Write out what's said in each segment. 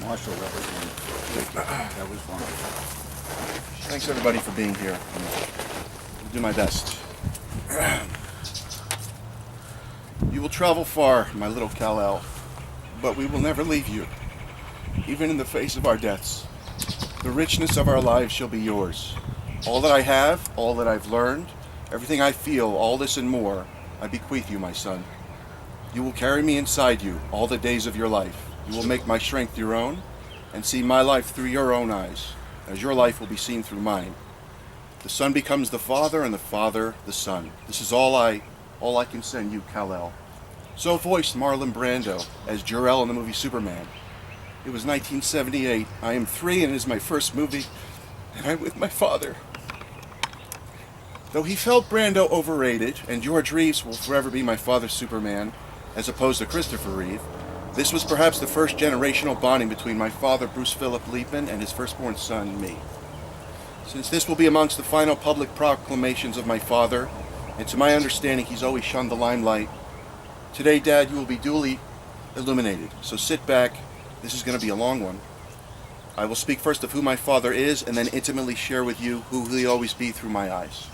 Marshall, that was wonderful. That was wonderful. Thanks everybody for being here. I'll do my best. You will travel far, my little Kal-El, but we will never leave you, even in the face of our deaths. The richness of our lives shall be yours. All that I have, all that I've learned, everything I feel, all this and more, I bequeath you, my son. You will carry me inside you all the days of your life. You will make my strength your own, and see my life through your own eyes, as your life will be seen through mine. The son becomes the father, and the father the son. This is all I can send you, Kal-El. So voiced Marlon Brando as Jor-El in the movie Superman. It was 1978. I am 3 and it is my first movie, and I'm with my father. Though he felt Brando overrated, and George Reeves will forever be my father's Superman, as opposed to Christopher Reeve, this was perhaps the first generational bonding between my father, Bruce Phillip Liebman, and his firstborn son, me. Since this will be amongst the final public proclamations of my father, and to my understanding he's always shunned the limelight, today, Dad, you will be duly illuminated. So sit back. This is going to be a long one. I will speak first of who my father is, and then intimately share with you who he'll always be through my eyes.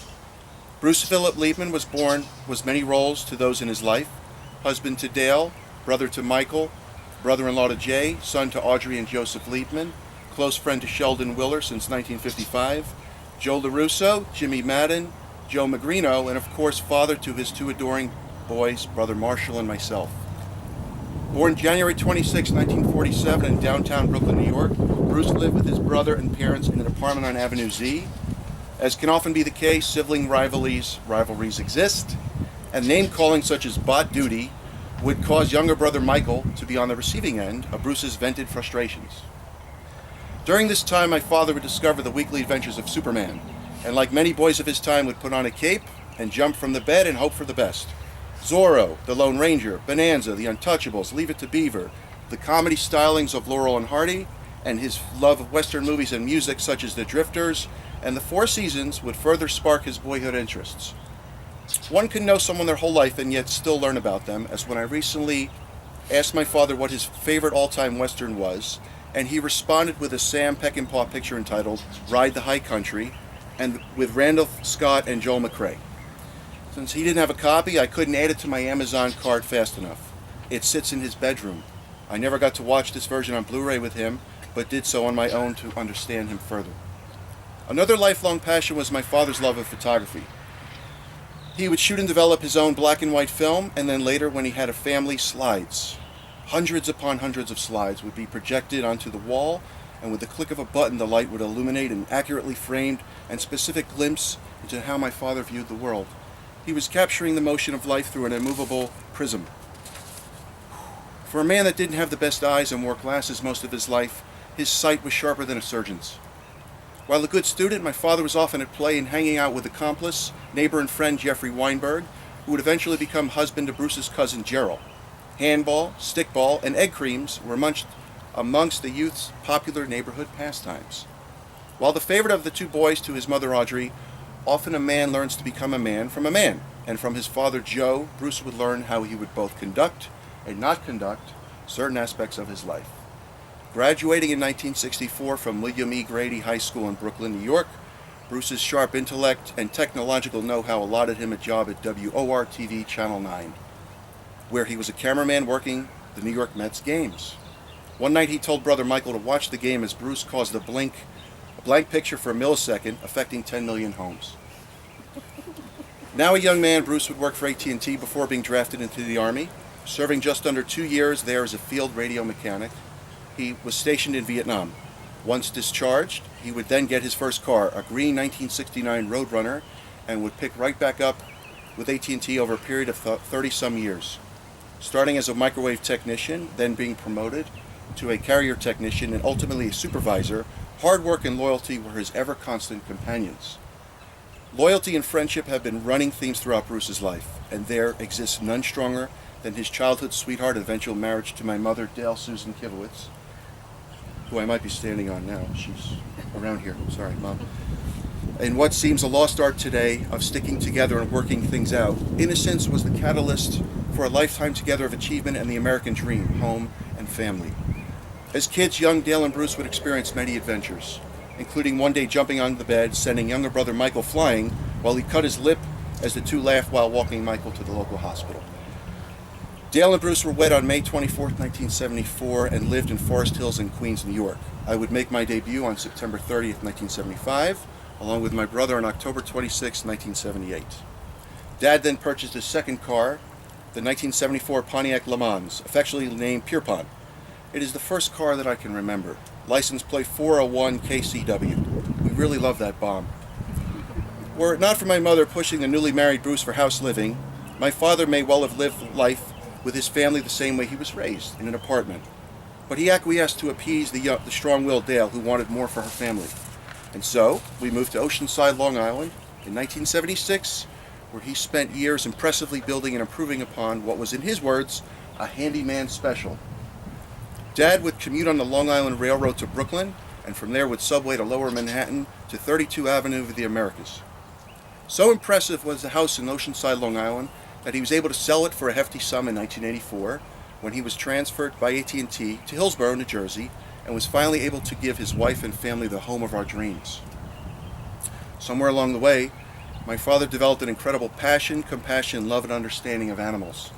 Bruce Phillip Liebman was many roles to those in his life. Husband to Dale, brother to Michael, brother-in-law to Jay, son to Audrey and Joseph Liebman, close friend to Sheldon Willer since 1955, Joe LaRusso, Jimmy Madden, Joe Magrino, and of course father to his 2 adoring boys, brother Marshall and myself. Born January 26, 1947 in downtown Brooklyn, New York, Bruce lived with his brother and parents in an apartment on Avenue Z. As can often be the case, sibling rivalries exist, and name-calling such as bot duty would cause younger brother Michael to be on the receiving end of Bruce's vented frustrations. During this time, my father would discover the weekly adventures of Superman, and like many boys of his time would put on a cape and jump from the bed and hope for the best. Zorro, the Lone Ranger, Bonanza, the Untouchables, Leave It to Beaver, the comedy stylings of Laurel and Hardy, and his love of Western movies and music such as The Drifters and The Four Seasons would further spark his boyhood interests. One can know someone their whole life and yet still learn about them, as when I recently asked my father what his favorite all-time Western was, and he responded with a Sam Peckinpah picture entitled Ride the High Country, and with Randall Scott and Joel McCrea. Since he didn't have a copy, I couldn't add it to my Amazon cart fast enough. It sits in his bedroom. I never got to watch this version on Blu-ray with him, but did so on my own to understand him further. Another lifelong passion was my father's love of photography. He would shoot and develop his own black and white film, and then later, when he had a family, slides. Hundreds upon hundreds of slides would be projected onto the wall, and with the click of a button, the light would illuminate an accurately framed and specific glimpse into how my father viewed the world. He was capturing the motion of life through an immovable prism. For a man that didn't have the best eyes and wore glasses most of his life, his sight was sharper than a surgeon's. While a good student, my father was often at play and hanging out with accomplice, neighbor and friend Jeffrey Weinberg, who would eventually become husband to Bruce's cousin Gerald. Handball, stickball, and egg creams were amongst the youth's popular neighborhood pastimes. While the favorite of the 2 boys to his mother Audrey, often a man learns to become a man, and from his father Joe, Bruce would learn how he would both conduct and not conduct certain aspects of his life. Graduating in 1964 from William E. Grady High School in Brooklyn, New York, Bruce's sharp intellect and technological know-how allotted him a job at WOR-TV Channel 9, where he was a cameraman working the New York Mets games. One night he told brother Michael to watch the game as Bruce caused a blank picture for a millisecond, affecting 10 million homes. Now a young man, Bruce would work for AT&T before being drafted into the Army, serving just under 2 years there as a field radio mechanic. He was stationed in Vietnam. Once discharged, he would then get his first car, a green 1969 Roadrunner, and would pick right back up with AT&T over a period of 30-some years. Starting as a microwave technician, then being promoted to a carrier technician, and ultimately a supervisor, hard work and loyalty were his ever-constant companions. Loyalty and friendship have been running themes throughout Bruce's life, and there exists none stronger than his childhood sweetheart and eventual marriage to my mother, Dale Susan Kivowitz, who I might be standing on now. She's around here. Sorry, Mom. In what seems a lost art today of sticking together and working things out, innocence was the catalyst for a lifetime together of achievement and the American dream, home and family. As kids, young Dale and Bruce would experience many adventures, including one day jumping on the bed, sending younger brother Michael flying while he cut his lip as the two laughed while walking Michael to the local hospital. Dale and Bruce were wed on May 24, 1974, and lived in Forest Hills in Queens, New York. I would make my debut on September 30th, 1975, along with my brother on October 26, 1978. Dad then purchased his second car, the 1974 Pontiac Le Mans, affectionately named Pierpont. It is the first car that I can remember. License plate 401 KCW. We really love that bomb. Were it not for my mother pushing the newly married Bruce for house living, my father may well have lived life with his family the same way he was raised, in an apartment. But he acquiesced to appease the strong-willed Dale, who wanted more for her family. And so, we moved to Oceanside, Long Island, in 1976, where he spent years impressively building and improving upon what was, in his words, a handyman special. Dad would commute on the Long Island Railroad to Brooklyn, and from there would subway to Lower Manhattan to 32 Avenue of the Americas. So impressive was the house in Oceanside, Long Island, that he was able to sell it for a hefty sum in 1984, when he was transferred by AT&T to Hillsborough, New Jersey, and was finally able to give his wife and family the home of our dreams. Somewhere along the way, my father developed an incredible passion, compassion, love, and understanding of animals.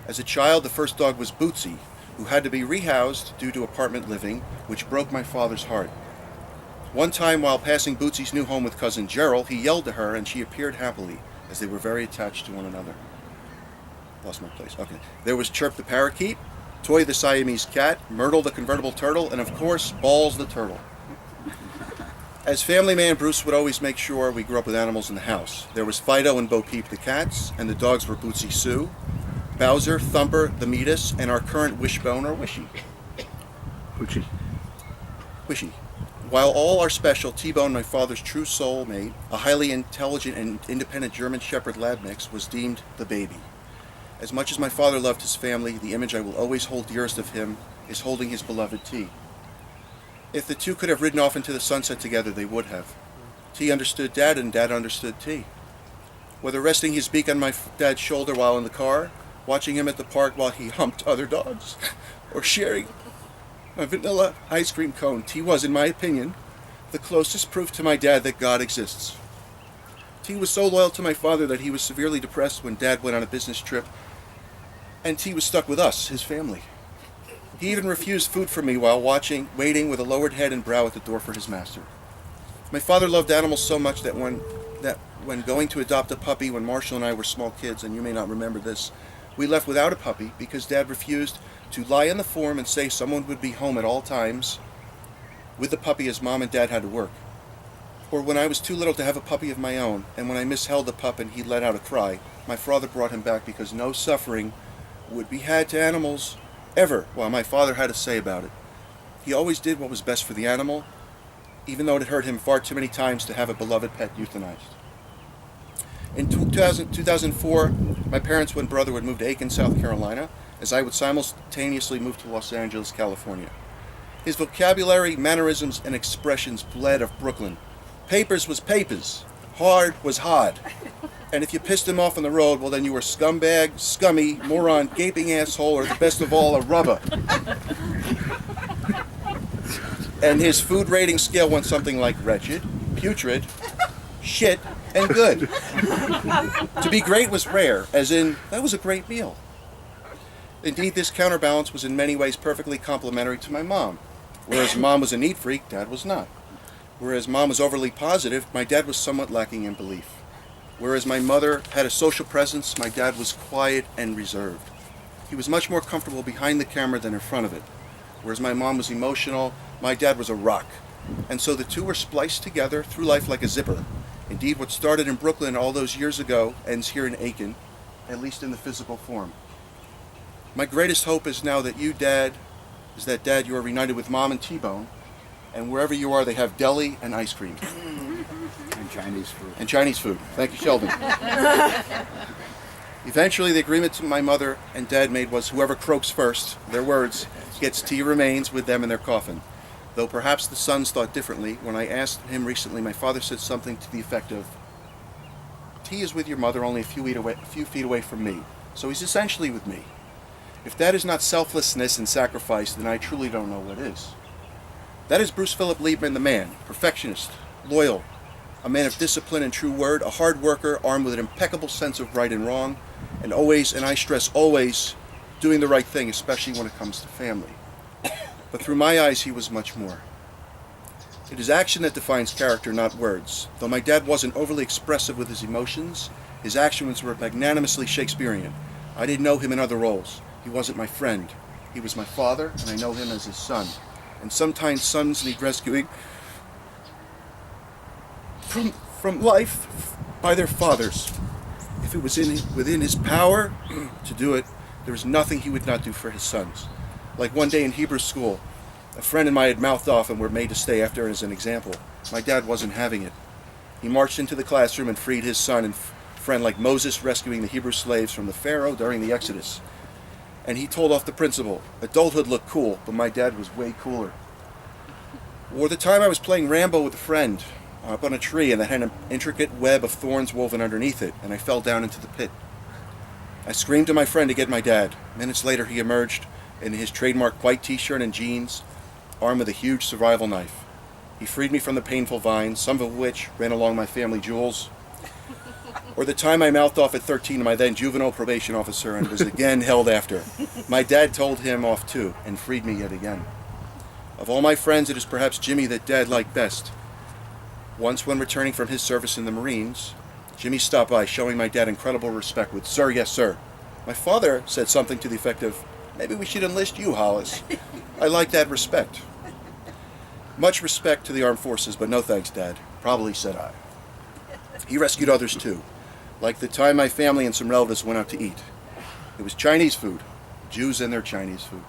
As a child, the first dog was Bootsy, who had to be rehoused due to apartment living, which broke my father's heart. One time, while passing Bootsy's new home with cousin Gerald, he yelled to her, and she appeared happily, as they were very attached to one another. Lost my place. Okay. There was Chirp the parakeet, Toy the Siamese cat, Myrtle the convertible turtle, and of course, Balls the turtle. As family man, Bruce would always make sure we grew up with animals in the house. There was Fido and Bo Peep the cats, and the dogs were Bootsy Sue, Bowser, Thumper, the Meatus, and our current Wishbone or Wishy. Wishy. While all are special, T-Bone, my father's true soulmate, a highly intelligent and independent German Shepherd Lab mix, was deemed the baby. As much as my father loved his family, the image I will always hold dearest of him is holding his beloved T. If the two could have ridden off into the sunset together, they would have. T understood Dad, and Dad understood T. Whether resting his beak on my dad's shoulder while in the car, watching him at the park while he humped other dogs, or sharing a vanilla ice cream cone, T was, in my opinion, the closest proof to my dad that God exists. T was so loyal to my father that he was severely depressed when Dad went on a business trip, and T was stuck with us, his family. He even refused food from me while waiting with a lowered head and brow at the door for his master. My father loved animals so much that when going to adopt a puppy when Marshall and I were small kids, and you may not remember this, we left without a puppy because Dad refused to lie on the form and say someone would be home at all times with the puppy as Mom and Dad had to work. Or when I was too little to have a puppy of my own, and when I misheld the pup and he let out a cry, my father brought him back because no suffering would be had to animals ever, while my father had a say about it. He always did what was best for the animal, even though it hurt him far too many times to have a beloved pet euthanized. In 2004, my parents and brother would move to Aiken, South Carolina, as I would simultaneously move to Los Angeles, California. His vocabulary, mannerisms, and expressions bled of Brooklyn. Papers was papers. Hard was hard. And if you pissed him off on the road, well then you were scumbag, scummy, moron, gaping asshole, or the best of all, a rubber. And his food rating scale went something like wretched, putrid, shit, and good. To be great was rare, as in, that was a great meal. Indeed, this counterbalance was in many ways perfectly complementary to my mom. Whereas Mom was a neat freak, Dad was not. Whereas Mom was overly positive, my dad was somewhat lacking in belief. Whereas my mother had a social presence, my dad was quiet and reserved. He was much more comfortable behind the camera than in front of it. Whereas my mom was emotional, my dad was a rock. And so the two were spliced together through life like a zipper. Indeed, what started in Brooklyn all those years ago ends here in Aiken, at least in the physical form. My greatest hope is now that Dad, you are reunited with Mom and T-Bone, and wherever you are, they have deli and ice cream. And Chinese food. And Chinese food. Thank you, Sheldon. Eventually, the agreement to my mother and Dad made was whoever croaks first, their words, gets tea remains with them in their coffin. Though perhaps the sons thought differently. When I asked him recently, my father said something to the effect of, T is with your mother only a few feet away from me, so he's essentially with me. If that is not selflessness and sacrifice, then I truly don't know what is. That is Bruce Phillip Liebman, the man, perfectionist, loyal, a man of discipline and true word, a hard worker armed with an impeccable sense of right and wrong, and always, and I stress always, doing the right thing, especially when it comes to family. But through my eyes, he was much more. It is action that defines character, not words. Though my dad wasn't overly expressive with his emotions, his actions were magnanimously Shakespearean. I didn't know him in other roles. He wasn't my friend. He was my father, and I know him as his son. And sometimes sons need rescuing from life by their fathers. If it was within his power to do it, there was nothing he would not do for his sons. Like one day in Hebrew school, a friend and I had mouthed off and were made to stay after as an example. My dad wasn't having it. He marched into the classroom and freed his son and friend like Moses rescuing the Hebrew slaves from the Pharaoh during the Exodus. And he told off the principal. Adulthood looked cool, but my dad was way cooler. Or the time I was playing Rambo with a friend up on a tree and that had an intricate web of thorns woven underneath it, and I fell down into the pit. I screamed to my friend to get my dad. Minutes later he emerged in his trademark white t-shirt and jeans, armed with a huge survival knife. He freed me from the painful vines, some of which ran along my family jewels. Or the time I mouthed off at 13 to my then juvenile probation officer and was again held after. My dad told him off too and freed me yet again. Of all my friends, it is perhaps Jimmy that Dad liked best. Once when returning from his service in the Marines, Jimmy stopped by showing my dad incredible respect with, "Sir, yes, sir." My father said something to the effect of, "Maybe we should enlist you, Hollis." I like that respect. Much respect to the armed forces, but no thanks, Dad. Probably, said I. He rescued others too, like the time my family and some relatives went out to eat. It was Chinese food. Jews and their Chinese food.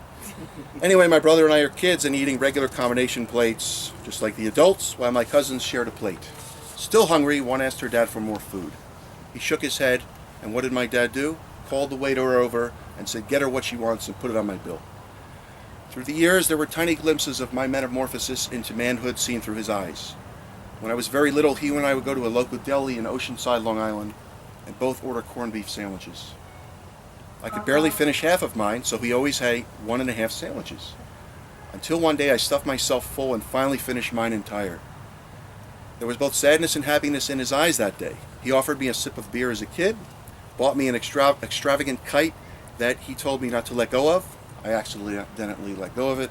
Anyway, my brother and I are kids and eating regular combination plates, just like the adults, while my cousins shared a plate. Still hungry, one asked her dad for more food. He shook his head, and what did my dad do? Called the waiter over and said, "Get her what she wants and put it on my bill." Through the years, there were tiny glimpses of my metamorphosis into manhood seen through his eyes. When I was very little, he and I would go to a local deli in Oceanside, Long Island, and both order corned beef sandwiches. I could barely finish half of mine, so he always had 1.5 sandwiches. Until one day I stuffed myself full and finally finished mine entire. There was both sadness and happiness in his eyes that day. He offered me a sip of beer as a kid, bought me an extravagant kite that he told me not to let go of. I accidentally let go of it.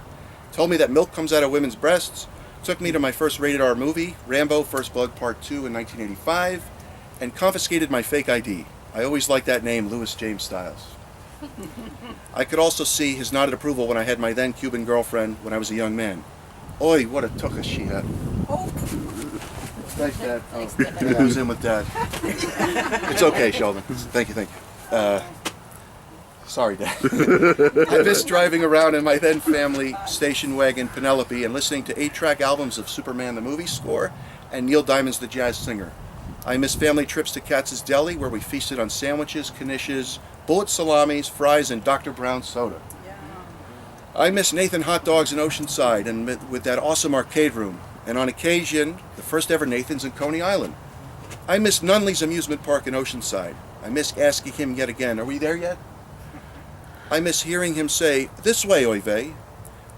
Told me that milk comes out of women's breasts. Took me to my first rated R movie, Rambo First Blood Part 2 in 1985, and confiscated my fake ID. I always liked that name, Louis James Styles. I could also see his nodded approval when I had my then Cuban girlfriend when I was a young man. Oi, what a tuchus she had. Oh. Thanks, Dad. Oh, I was in with Dad. It's okay, Sheldon. Thank you. Sorry, Dad. I missed driving around in my then family station wagon Penelope and listening to 8-track albums of Superman the movie score and Neil Diamond's The Jazz Singer. I miss family trips to Katz's Deli where we feasted on sandwiches, knishes, bullet salamis, fries, and Dr. Brown soda. Yeah. I miss Nathan hot dogs in Oceanside and with that awesome arcade room, and on occasion, the first ever Nathan's in Coney Island. I miss Nunley's amusement park in Oceanside. I miss asking him yet again, "Are we there yet?" I miss hearing him say, "This way, oy vey."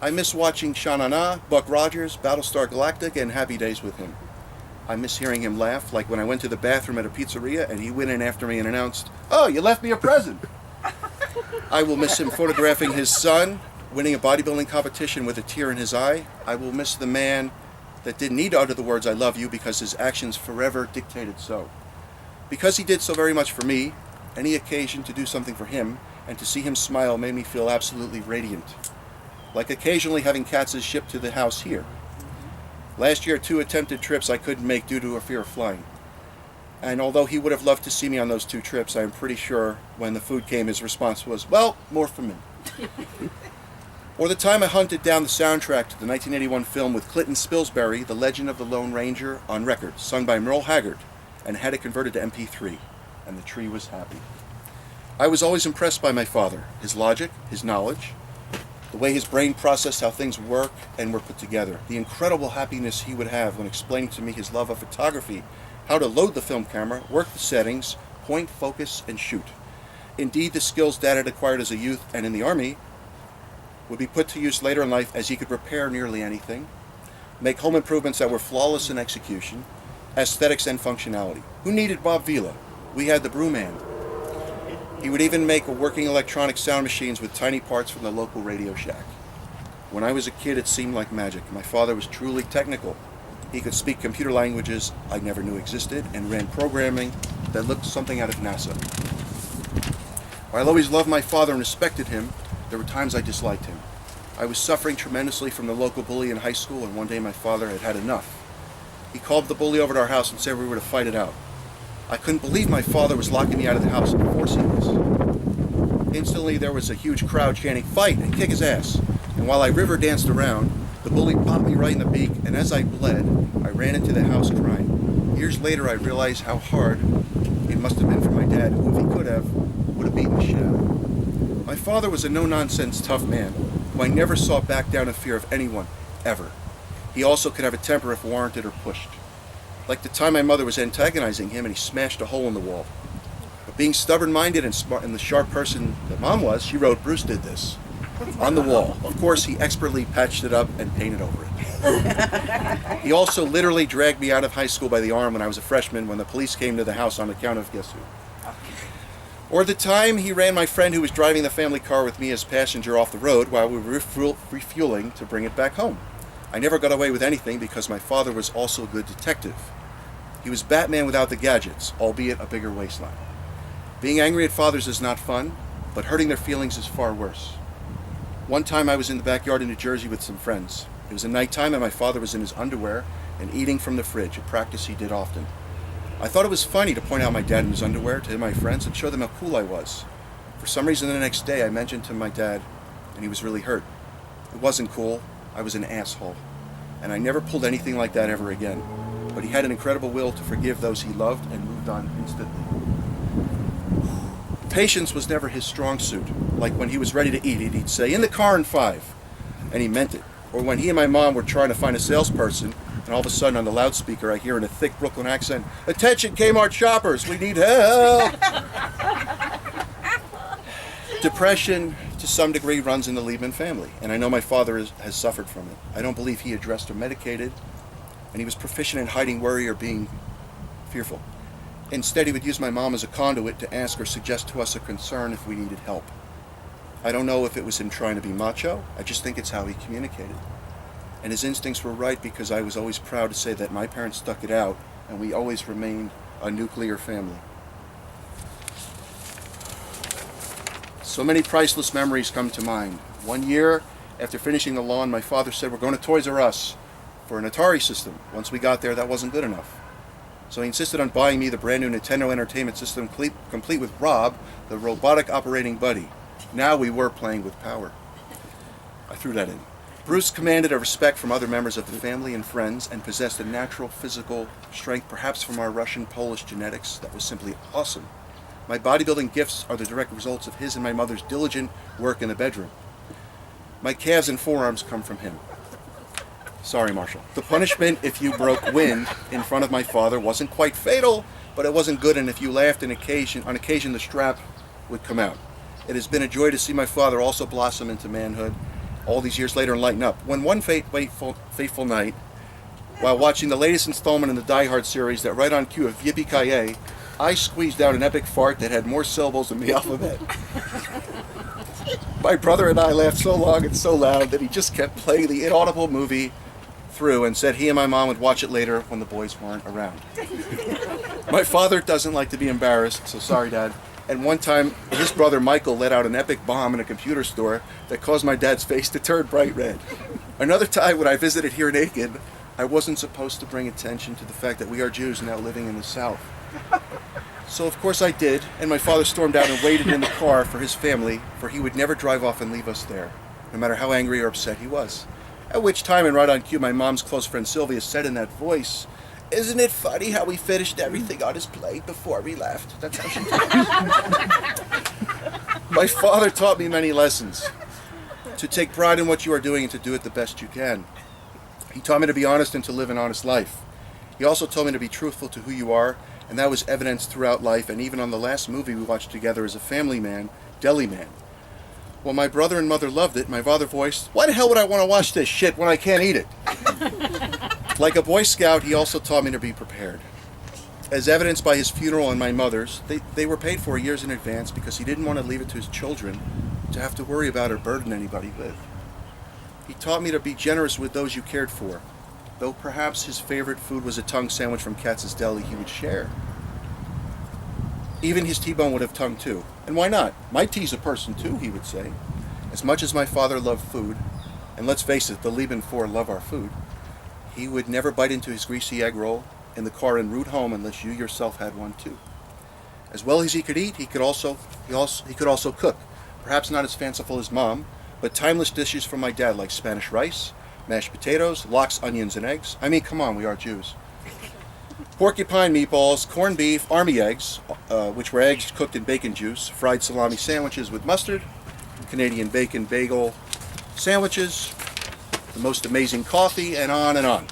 I miss watching Sha-Na-Na, Buck Rogers, Battlestar Galactica, and Happy Days with him. I miss hearing him laugh, like when I went to the bathroom at a pizzeria and he went in after me and announced, "Oh, you left me a present." I will miss him photographing his son, winning a bodybuilding competition with a tear in his eye. I will miss the man that didn't need to utter the words "I love you" because his actions forever dictated so. Because he did so very much for me, any occasion to do something for him and to see him smile made me feel absolutely radiant. Like occasionally having Katz's shipped to the house here. Last year, 2 attempted trips I couldn't make due to a fear of flying. And although he would have loved to see me on those 2 trips, I am pretty sure when the food came, his response was, "Well, more for me." Or the time I hunted down the soundtrack to the 1981 film with Clinton Spilsbury, The Legend of the Lone Ranger, on record, sung by Merle Haggard, and had it converted to MP3, and the tree was happy. I was always impressed by my father, his logic, his knowledge, the way his brain processed how things work and were put together, the incredible happiness he would have when explaining to me his love of photography, how to load the film camera, work the settings, point, focus, and shoot. Indeed, the skills Dad had acquired as a youth and in the Army would be put to use later in life, as he could repair nearly anything, make home improvements that were flawless in execution, aesthetics and functionality. Who needed Bob Vila? We had the broom man. He would even make working electronic sound machines with tiny parts from the local Radio Shack. When I was a kid, it seemed like magic. My father was truly technical. He could speak computer languages I never knew existed and ran programming that looked something out of NASA. While I always loved my father and respected him, there were times I disliked him. I was suffering tremendously from the local bully in high school, and one day my father had had enough. He called the bully over to our house and said we were to fight it out. I couldn't believe my father was locking me out of the house and forcing this. Instantly there was a huge crowd chanting, "Fight and kick his ass." And while I river danced around, the bully popped me right in the beak, and as I bled, I ran into the house crying. Years later I realized how hard it must have been for my dad, who, if he could have, would have beaten the shit out of me. My father was a no-nonsense tough man, who I never saw back down in fear of anyone, ever. He also could have a temper if warranted or pushed. Like the time my mother was antagonizing him and he smashed a hole in the wall. But being stubborn-minded and smart and the sharp person that Mom was, she wrote, "Bruce did this," on the wall. Of course, he expertly patched it up and painted over it. He also literally dragged me out of high school by the arm when I was a freshman when the police came to the house on account of guess who. Or the time he ran my friend who was driving the family car with me as passenger off the road while we were refueling to bring it back home. I never got away with anything because my father was also a good detective. He was Batman without the gadgets, albeit a bigger waistline. Being angry at fathers is not fun, but hurting their feelings is far worse. One time I was in the backyard in New Jersey with some friends. It was a nighttime and my father was in his underwear and eating from the fridge, a practice he did often. I thought it was funny to point out my dad in his underwear to my friends and show them how cool I was. For some reason the next day I mentioned to my dad and he was really hurt. It wasn't cool. I was an asshole. And I never pulled anything like that ever again. But he had an incredible will to forgive those he loved and moved on instantly. Patience was never his strong suit. Like when he was ready to eat, he'd say, "In the car in 5." And he meant it. Or when he and my mom were trying to find a salesperson, and all of a sudden on the loudspeaker I hear in a thick Brooklyn accent, "Attention Kmart shoppers, we need help." Depression, to some degree, runs in the Liebman family, and I know my father has suffered from it. I don't believe he addressed or medicated, and he was proficient in hiding worry or being fearful. Instead, he would use my mom as a conduit to ask or suggest to us a concern if we needed help. I don't know if it was him trying to be macho, I just think it's how he communicated. And his instincts were right because I was always proud to say that my parents stuck it out, and we always remained a nuclear family. So many priceless memories come to mind. One year, after finishing the lawn, my father said, "We're going to Toys R Us for an Atari system." Once we got there, that wasn't good enough. So he insisted on buying me the brand new Nintendo Entertainment System, complete with Rob, the robotic operating buddy. Now we were playing with power. I threw that in. Bruce commanded a respect from other members of the family and friends and possessed a natural physical strength, perhaps from our Russian-Polish genetics, that was simply awesome. My bodybuilding gifts are the direct results of his and my mother's diligent work in the bedroom. My calves and forearms come from him. Sorry, Marshall. The punishment if you broke wind in front of my father wasn't quite fatal, but it wasn't good, and if you laughed on occasion the strap would come out. It has been a joy to see my father also blossom into manhood all these years later and lighten up. When one fateful night, while watching the latest installment in the Die Hard series that right on cue of Yippee-Ki-Yay, I squeezed out an epic fart that had more syllables than the alphabet. My brother and I laughed so long and so loud that he just kept playing the inaudible movie through and said he and my mom would watch it later when the boys weren't around. My father doesn't like to be embarrassed, so sorry, Dad. And one time, his brother Michael let out an epic bomb in a computer store that caused my dad's face to turn bright red. Another time when I visited here in Aiken, I wasn't supposed to bring attention to the fact that we are Jews now living in the South. So of course I did, and my father stormed out and waited in the car for his family, for he would never drive off and leave us there, no matter how angry or upset he was. At which time, and right on cue, my mom's close friend Sylvia said in that voice, "Isn't it funny how we finished everything on his plate before we left?" That's how she talks. My father taught me many lessons. To take pride in what you are doing and to do it the best you can. He taught me to be honest and to live an honest life. He also told me to be truthful to who you are and that was evidenced throughout life and even on the last movie we watched together as a family man, Deli Man. While my brother and mother loved it, my father voiced, "Why the hell would I want to watch this shit when I can't eat it?" Like a Boy Scout, he also taught me to be prepared. As evidenced by his funeral and my mother's, they were paid for years in advance because he didn't want to leave it to his children to have to worry about or burden anybody with. He taught me to be generous with those you cared for. Though perhaps his favorite food was a tongue sandwich from Katz's Deli, he would share. Even his T-bone would have tongue too. And why not? My T's a person too, he would say. As much as my father loved food, and let's face it, the Liebman Four love our food, he would never bite into his greasy egg roll in the car en route home unless you yourself had one too. As well as he could eat, he could also cook. Perhaps not as fanciful as Mom, but timeless dishes from my dad like Spanish rice, mashed potatoes, lox, onions, and eggs. I mean, come on, we are Jews. Porcupine meatballs, corned beef, army eggs, which were eggs cooked in bacon juice, fried salami sandwiches with mustard, Canadian bacon bagel sandwiches, the most amazing coffee, and on and on.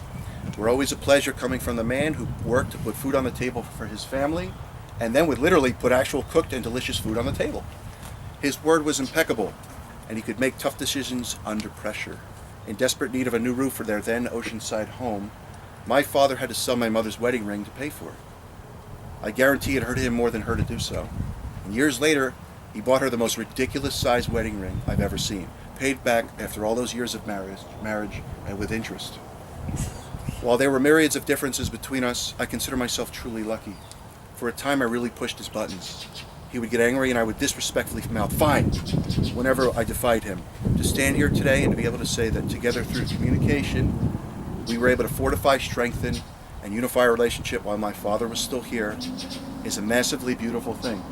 Were always a pleasure coming from the man who worked to put food on the table for his family, and then would literally put actual cooked and delicious food on the table. His word was impeccable, and he could make tough decisions under pressure. In desperate need of a new roof for their then oceanside home, my father had to sell my mother's wedding ring to pay for it. I guarantee it hurt him more than her to do so. And years later, he bought her the most ridiculous-sized wedding ring I've ever seen, paid back after all those years of marriage and with interest. While there were myriads of differences between us, I consider myself truly lucky. For a time, I really pushed his buttons. He would get angry and I would disrespectfully mouth, "Fine," whenever I defied him. To stand here today and to be able to say that together through communication, we were able to fortify, strengthen, and unify our relationship while my father was still here is a massively beautiful thing.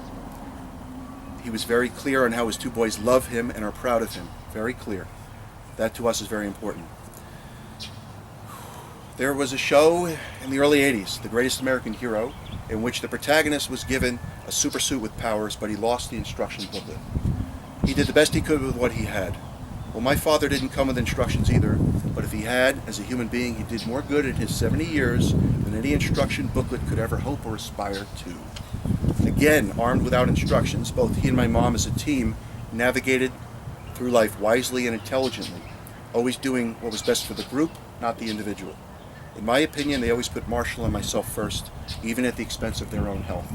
He was very clear on how his two boys love him and are proud of him. Very clear. That to us is very important. There was a show in the early 80s, The Greatest American Hero, in which the protagonist was given a super suit with powers, but he lost the instruction booklet. He did the best he could with what he had. Well, my father didn't come with instructions either, but if he had, as a human being, he did more good in his 70 years than any instruction booklet could ever hope or aspire to. Again, armed without instructions, both he and my mom as a team navigated through life wisely and intelligently, always doing what was best for the group, not the individual. In my opinion, they always put Marshall and myself first, even at the expense of their own health.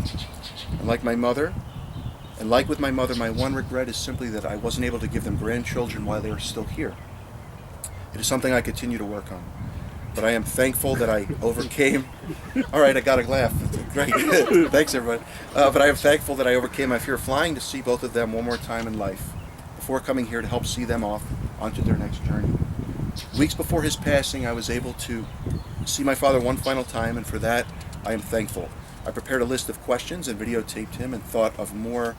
And like with my mother, my one regret is simply that I wasn't able to give them grandchildren while they were still here. It is something I continue to work on. But I am thankful that I overcame... All right, I got a laugh. Great. Thanks, everybody. But I am thankful that I overcame my fear of flying to see both of them one more time in life before coming here to help see them off onto their next journey. Weeks before his passing, I was able to see my father one final time, and for that, I am thankful. I prepared a list of questions and videotaped him and thought of more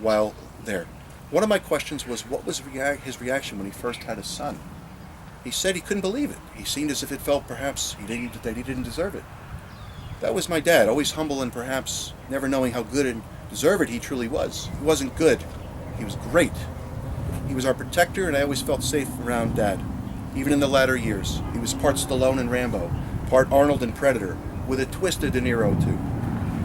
while there. One of my questions was, what was his reaction when he first had a son? He said he couldn't believe it. He seemed as if it felt perhaps that he didn't deserve it. That was my dad, always humble and perhaps never knowing how good and deserved he truly was. He wasn't good. He was great. He was our protector, and I always felt safe around Dad. Even in the latter years, he was part Stallone and Rambo, part Arnold and Predator, with a twist of De Niro too.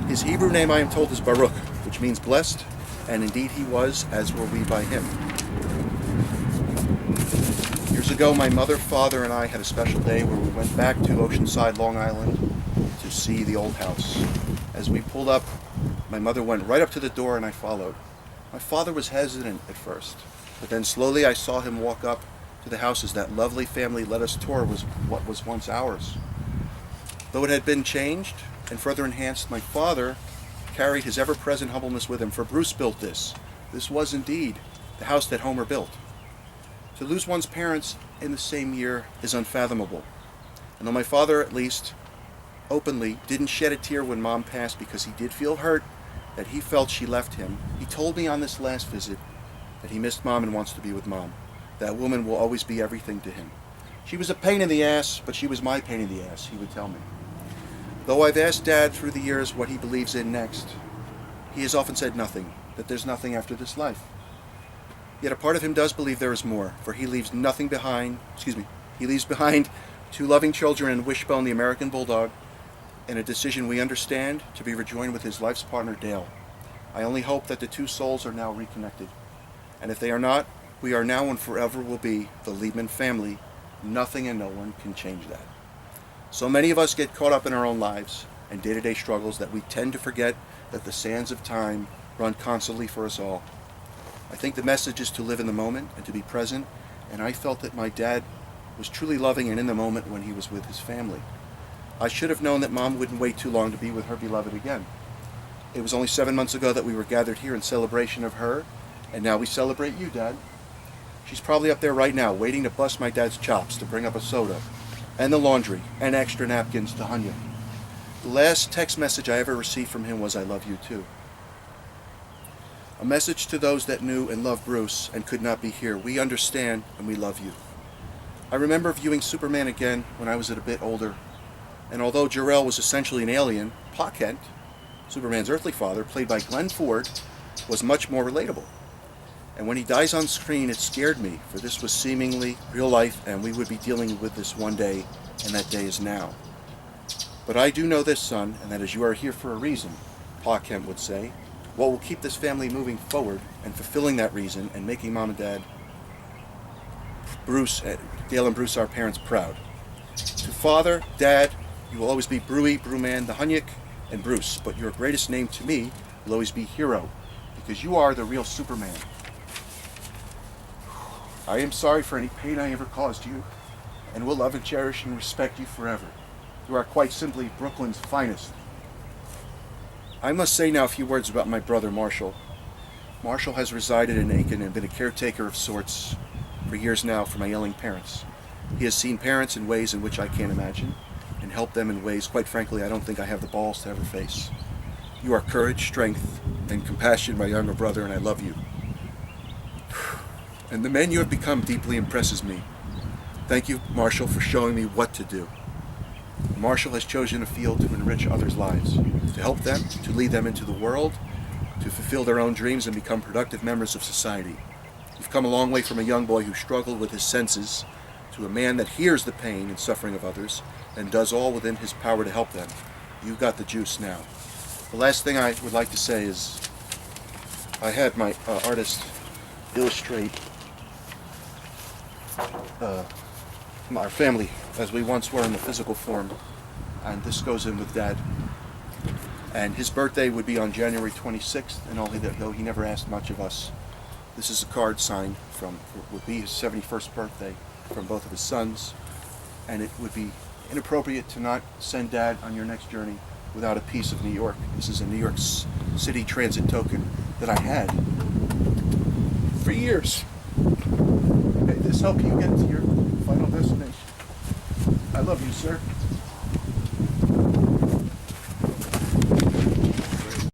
His Hebrew name, I am told, is Baruch, which means blessed, and indeed he was, as were we by him. Years ago, my mother, father, and I had a special day where we went back to Oceanside, Long Island, to see the old house. As we pulled up, my mother went right up to the door and I followed. My father was hesitant at first, but then slowly I saw him walk up to the house as that lovely family let us tour was what was once ours. Though it had been changed and further enhanced, my father carried his ever-present humbleness with him, for Bruce built this. This was indeed the house that Homer built. To lose one's parents in the same year is unfathomable. And though my father, at least openly, didn't shed a tear when Mom passed because he did feel hurt that he felt she left him, he told me on this last visit that he missed Mom and wants to be with Mom. That woman will always be everything to him. She was a pain in the ass, but she was my pain in the ass, he would tell me. Though I've asked Dad through the years what he believes in next, he has often said nothing, that there's nothing after this life. Yet a part of him does believe there is more, for he leaves behind 2 loving children and Wishbone the American Bulldog, in a decision we understand, to be rejoined with his life's partner, Dale. I only hope that the two souls are now reconnected. And if they are not, we are now and forever will be the Liebman family. Nothing and no one can change that. So many of us get caught up in our own lives and day-to-day struggles that we tend to forget that the sands of time run constantly for us all. I think the message is to live in the moment and to be present, and I felt that my dad was truly loving and in the moment when he was with his family. I should have known that Mom wouldn't wait too long to be with her beloved again. It was only 7 months ago that we were gathered here in celebration of her, and now we celebrate you, Dad. She's probably up there right now, waiting to bust my dad's chops to bring up a soda, and the laundry, and extra napkins to Hunya. The last text message I ever received from him was, "I love you too." A message to those that knew and loved Bruce and could not be here. We understand and we love you. I remember viewing Superman again when I was a bit older, and although Jor-El was essentially an alien, Pa Kent, Superman's earthly father, played by Glenn Ford, was much more relatable. And when he dies on screen, it scared me, for this was seemingly real life, and we would be dealing with this one day, and that day is now. But I do know this, son, and that is you are here for a reason, Pa Kent would say. What will keep this family moving forward and fulfilling that reason and making Mom and Dad, Dale and Bruce, our parents, proud. To Father, Dad, you will always be Brewy, Brewman, the Hunyik, and Bruce, but your greatest name to me will always be Hero, because you are the real Superman. I am sorry for any pain I ever caused you, and will love and cherish and respect you forever. You are quite simply Brooklyn's finest. I must say now a few words about my brother Marshall. Marshall has resided in Aiken and been a caretaker of sorts for years now for my ailing parents. He has seen parents in ways in which I can't imagine, and helped them in ways, quite frankly, I don't think I have the balls to ever face. You are courage, strength, and compassion, my younger brother, and I love you. And the man you have become deeply impresses me. Thank you, Marshall, for showing me what to do. Marshall has chosen a field to enrich others' lives, to help them, to lead them into the world, to fulfill their own dreams and become productive members of society. You've come a long way from a young boy who struggled with his senses to a man that hears the pain and suffering of others and does all within his power to help them. You've got the juice now. The last thing I would like to say is I had my artist illustrate our family as we once were in the physical form, and this goes in with Dad. And his birthday would be on January 26th, and though he never asked much of us, this is a card signed would be his 71st birthday from both of his sons, and it would be inappropriate to not send Dad on your next journey without a piece of New York. This is a New York City transit token that I had for years. May this help you get to your final destination. I love you, sir.